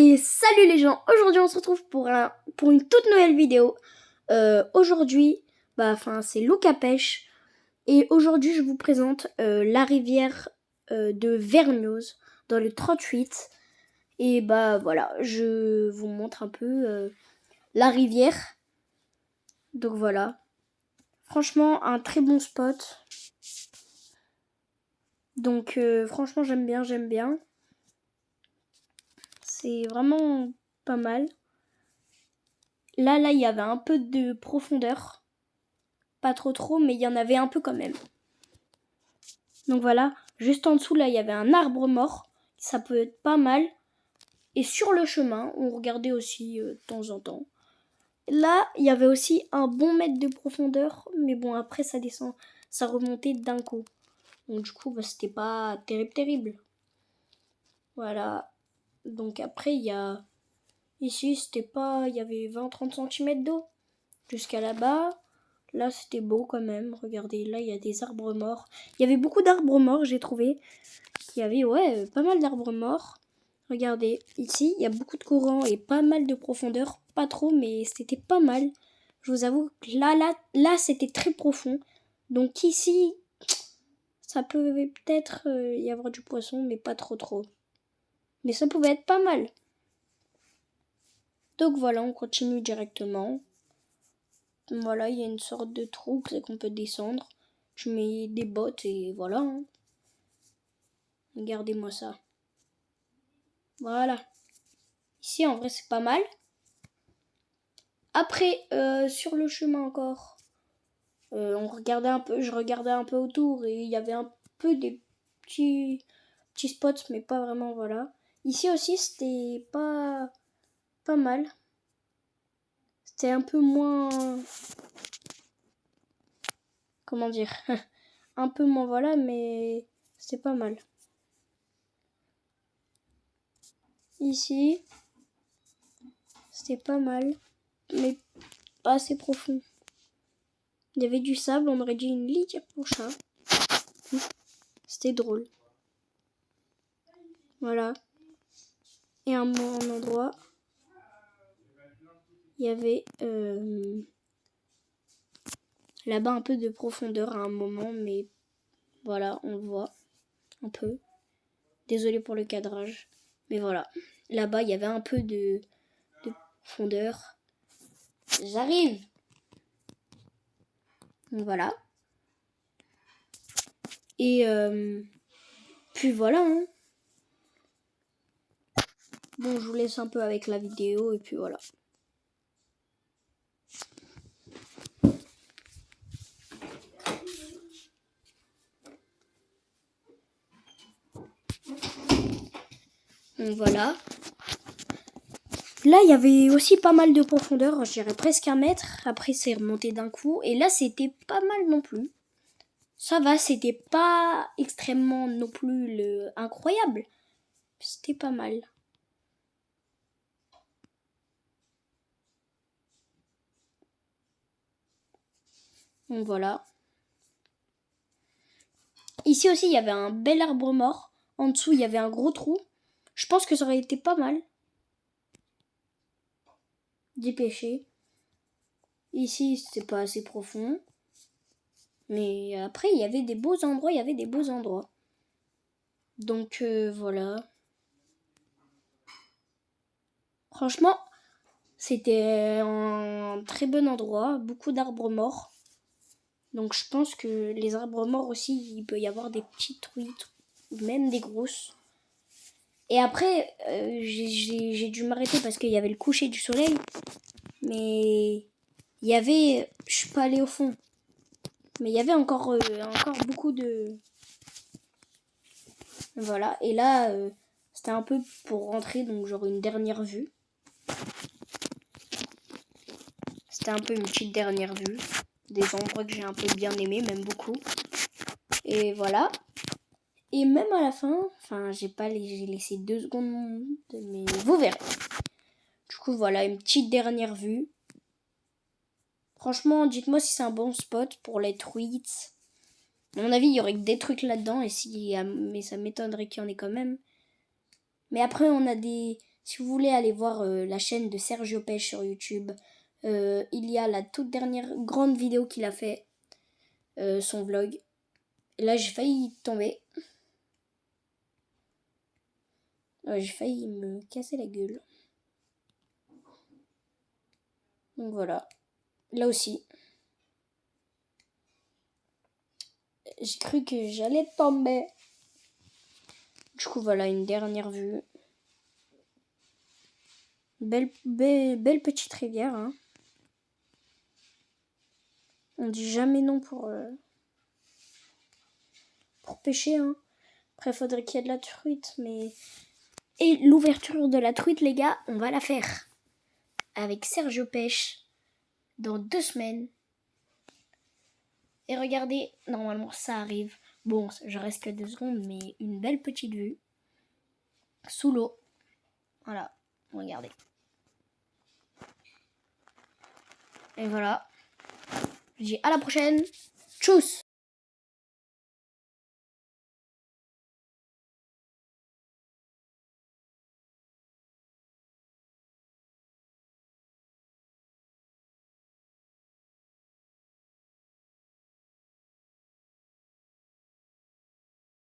Et salut les gens, aujourd'hui on se retrouve pour une toute nouvelle vidéo. Aujourd'hui, c'est Luca Pêche. Et aujourd'hui je vous présente la rivière de Vergnoz dans le 38. Et voilà, je vous montre un peu la rivière. Donc voilà, franchement un très bon spot. Donc franchement j'aime bien. C'est vraiment pas mal. Là, il y avait un peu de profondeur. Pas trop, mais il y en avait un peu quand même. Donc voilà, juste en dessous, là, il y avait un arbre mort. Ça peut être pas mal. Et sur le chemin, on regardait aussi de temps en temps. Là, il y avait aussi un bon mètre de profondeur. Mais bon, après, ça descend. Ça remontait d'un coup. Donc du coup, c'était pas terrible. Voilà. Donc après, il y a... Ici, il y avait 20-30 cm d'eau. Jusqu'à là-bas. Là, c'était beau quand même. Regardez, là, il y a des arbres morts. Il y avait beaucoup d'arbres morts, j'ai trouvé. Il y avait, pas mal d'arbres morts. Regardez, ici, il y a beaucoup de courant et pas mal de profondeur. Pas trop, mais c'était pas mal. Je vous avoue que là, c'était très profond. Donc ici, ça pouvait peut-être y avoir du poisson, mais pas trop. Mais ça pouvait être pas mal. Donc voilà, on continue directement. Voilà, il y a une sorte de trou qu'on peut descendre. Je mets des bottes et voilà. Regardez-moi ça. Voilà. Ici, en vrai, c'est pas mal. Après, sur le chemin encore, je regardais un peu autour et il y avait un peu des petits spots, mais pas vraiment, voilà. Ici aussi, c'était pas mal. C'était un peu moins... Comment dire un peu moins, voilà, mais c'était pas mal. Ici, c'était pas mal, mais pas assez profond. Il y avait du sable, on aurait dit une litière pour chat. C'était drôle. Voilà. Et à un endroit, il y avait là-bas un peu de profondeur à un moment, mais voilà, on le voit un peu. Désolée pour le cadrage, mais voilà. Là-bas, il y avait un peu de profondeur. J'arrive. Donc voilà. Et puis voilà. Bon, je vous laisse un peu avec la vidéo et puis voilà. Donc voilà. Là, il y avait aussi pas mal de profondeur, je dirais presque 1 mètre. Après, c'est remonté d'un coup. Et là, c'était pas mal non plus. Ça va, c'était pas extrêmement non plus incroyable. C'était pas mal. Donc voilà. Ici aussi, il y avait un bel arbre mort. En dessous, il y avait un gros trou. Je pense que ça aurait été pas mal d'y pêcher. Ici, c'était pas assez profond. Mais après, il y avait des beaux endroits, Donc voilà. Franchement, c'était un très bon endroit. Beaucoup d'arbres morts. Donc je pense que les arbres morts aussi, il peut y avoir des petites truites. Ou même des grosses. Et après, j'ai dû m'arrêter parce qu'il y avait le coucher du soleil. Mais il y avait... Je suis pas allée au fond. Mais il y avait encore beaucoup de... Voilà. Et là, c'était un peu pour rentrer, donc genre une dernière vue. C'était un peu une petite dernière vue. Des endroits que j'ai un peu bien aimé, même beaucoup. Et voilà. Et même à la fin, j'ai laissé 2 secondes, mais vous verrez. Du coup, voilà, une petite dernière vue. Franchement, dites-moi si c'est un bon spot pour les truites. À mon avis, il y aurait que des trucs là-dedans, mais ça m'étonnerait qu'il y en ait quand même. Mais après, on a des Si vous voulez aller voir la chaîne de Sergio Pêche sur YouTube, il y a la toute dernière grande vidéo qu'il a fait, son vlog. Et là, j'ai failli tomber. Ouais, j'ai failli me casser la gueule. Donc voilà. Là aussi. J'ai cru que j'allais tomber. Du coup, voilà, une dernière vue. Belle petite rivière. Hein. On dit jamais non pour pêcher. Hein. Après, faudrait qu'il y ait de la truite, mais... Et l'ouverture de la truite, les gars, on va la faire. Avec Sergio Pêche. Dans 2 semaines. Et regardez, normalement, ça arrive. Bon, je reste que 2 secondes, mais une belle petite vue. Sous l'eau. Voilà, regardez. Et voilà. Je dis à la prochaine. Tchuss!